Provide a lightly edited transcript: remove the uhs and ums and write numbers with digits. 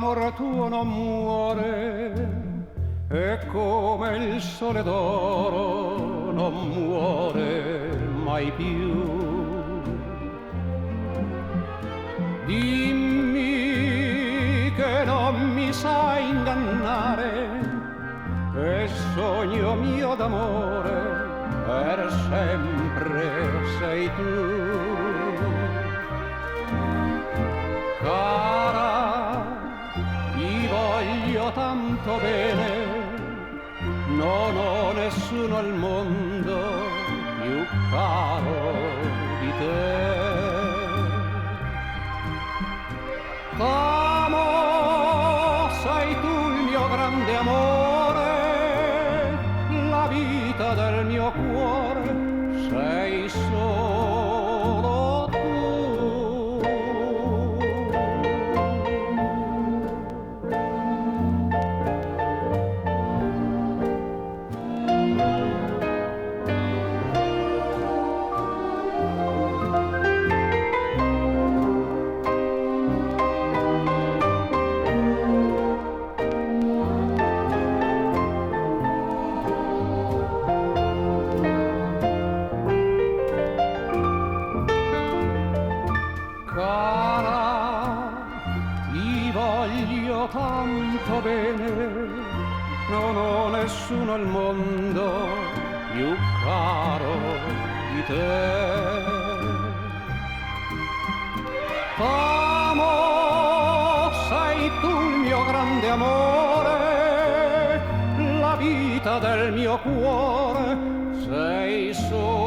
l'amor tuo non muore, e come il sole d'oro non muore mai più. Dimmi che non mi sai ingannare, e sogno mio d'amore per sempre sei tu. Cara, ti voglio tanto bene, non ho nessuno al mondo più caro di te. Amo, sei tu il mio grande amore, la vita del mio cuore, sei solo tu. Cara, ti voglio tanto bene, non ho nessuno al mondo più caro di te. Amo, sei tu il mio grande amore, la vita del mio cuore, sei solo